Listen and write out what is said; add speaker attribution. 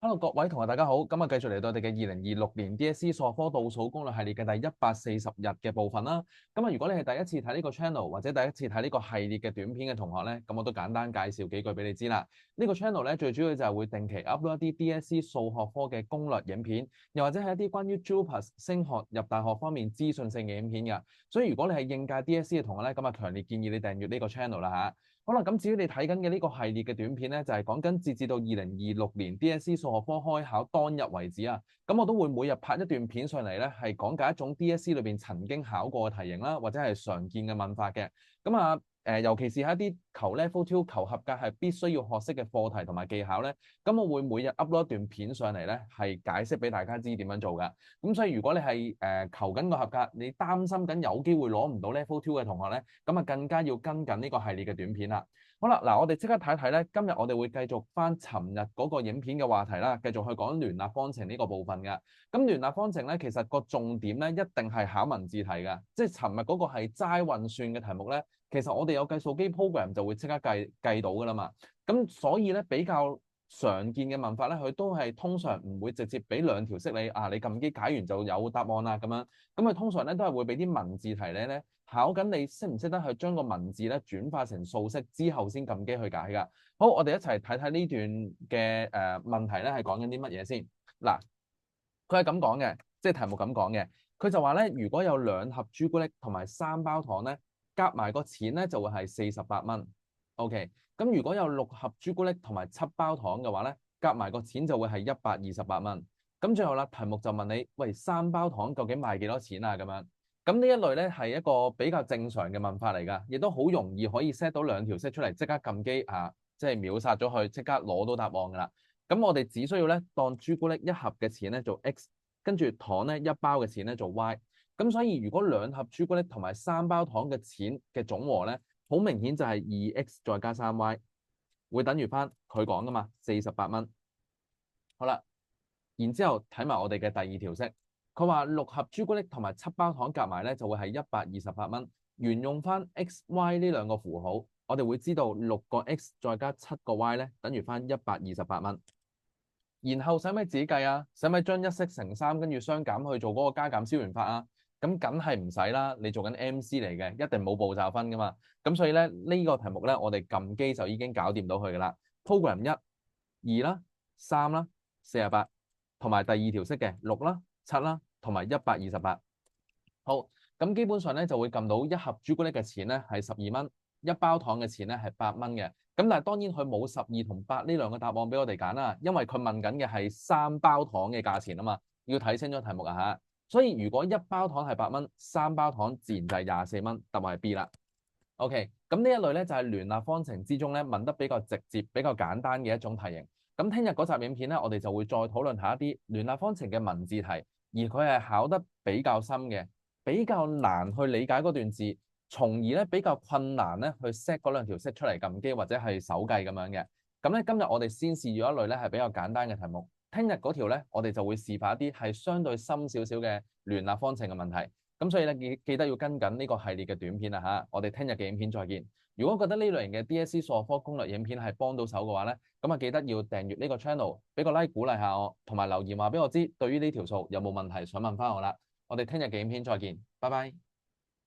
Speaker 1: Hello，各位同學大家好，今日繼續嚟到我哋嘅2026年 DSE 數學科倒數攻略系列嘅第140日嘅部分啦。咁如果你係第一次睇呢個 channel 或者第一次睇呢個系列嘅短片嘅同學咧，咁我都簡單介紹幾句俾你知啦。呢個 channel 咧最主要就係會定期 upload 一啲 DSE 數學科嘅攻略影片，又或者係一啲關於 JUPAS 升學入大學方面資訊性嘅影片㗎。所以如果你係應屆 DSE 嘅同學咧，咁強烈建議你訂閱呢個 channel 啦嚇。好啦，咁至於你睇緊嘅呢個系列嘅短片咧，就係講緊截至到2026年 DSE 數學科開考當日為止啊。咁我都會每日拍一段片上嚟咧，係講解一種 DSE 裏邊曾經考過嘅題型啦，或者係常見嘅問法嘅。咁尤其是係一啲求 Level 2求合格係必須要學識嘅課題同埋技巧咧，咁我會每日 upload 一段片上嚟咧，係解釋俾大家知點樣做㗎。咁所以如果你係求緊個合格，你擔心緊有機會攞唔到 Level 2嘅同學咧，咁更加要跟緊呢個系列嘅短片啦。好啦，嗱，我哋即刻睇睇咧，今日我哋會繼續翻尋日嗰個影片嘅話題啦，繼續去講聯立方程呢個部分嘅。咁聯立方程咧，其實個重點咧一定係考文字題嘅，即係尋日嗰個係齋運算嘅題目咧，其實我哋有計數機 program 就會即刻計到噶啦嘛。咁所以咧比較常見嘅問法咧，佢都係通常唔會直接俾兩條式你你撳機解完就有答案啦咁樣。咁佢通常咧都係會俾啲文字題咧考緊你識唔識得去將個文字咧轉化成數式之後先撳機去解㗎。好，我哋一齊睇睇呢段嘅問題咧係講緊啲乜嘢先。嗱，佢係咁講嘅，即係題目咁講嘅。佢就話咧，如果有2盒朱古力同埋3包糖咧，夾埋個錢咧就會係48蚊。OK，咁如果有6盒朱古力同埋7包糖嘅話咧，夾埋個錢就會係128蚊。咁最後啦，題目就問你，喂，3包糖究竟賣幾多錢啊？咁樣。咁呢一類咧係一個比較正常嘅問法嚟㗎，亦都好容易可以 set 到2條式出嚟，即刻撳機即係秒殺咗佢，即刻攞到答案㗎啦。咁我哋只需要咧當朱古力1盒嘅錢咧做 x，跟住糖咧1包嘅錢咧做 y。咁所以如果2盒朱古力同埋3包糖嘅錢嘅總和咧，好明顯就係2x 再加3y，會等於翻佢講㗎嘛，48蚊。好啦，然之後睇埋我哋嘅第2條式。佢話6盒朱古力同埋7包糖夾埋咧就會係128蚊。沿用翻 x、y 呢2個符號，我哋會知道6個 x 再加7個 y 咧等於翻128蚊。然後使唔使自己計啊？使唔使將1式乘3跟住相減去做嗰個加減消元法啊？咁梗係唔使啦，你做緊 MC 嚟嘅，一定冇步驟分噶嘛。咁所以咧呢個題目咧，我哋撳機就已經搞掂到佢噶啦。Program 1、2啦、3啦、48，同埋第2條式嘅6啦、7啦，同埋128。好，咁基本上咧就會撳到1盒朱古力嘅錢咧係12蚊，1包糖嘅錢咧係8蚊嘅。咁但係當然佢冇12同8呢2個答案俾我哋揀啦，因為佢問緊嘅係3包糖嘅價錢啊嘛，要睇清楚題目啊嚇。所以如果1包糖係8蚊，3包糖自然就係24蚊，答案係 B 啦。OK，咁呢一類咧就係聯立方程之中咧問得比較直接、比較簡單嘅一種題型。咁聽日嗰集影片咧，我哋就會再討論下一啲聯立方程嘅文字題，而佢係考得比較深嘅，比較難去理解嗰段字，從而咧比較困難咧去 set 嗰2條式出嚟撳機或者係手計咁樣嘅。咁咧今日我哋先試咗一類咧係比較簡單嘅題目，聽日嗰條咧我哋就會示範一啲係相對深少少嘅聯立方程嘅問題。咁所以咧記得要跟緊呢個系列嘅短片啦嚇。我哋聽日嘅影片再見。如果覺得呢類型嘅 DSE 數學科攻略影片係幫到手嘅話咧，咁記得要訂閱呢個 channel，俾個 like 鼓勵下我，同埋留言話俾我知對於呢條數有冇問題想問翻我啦。我哋聽日嘅影片再見，拜拜。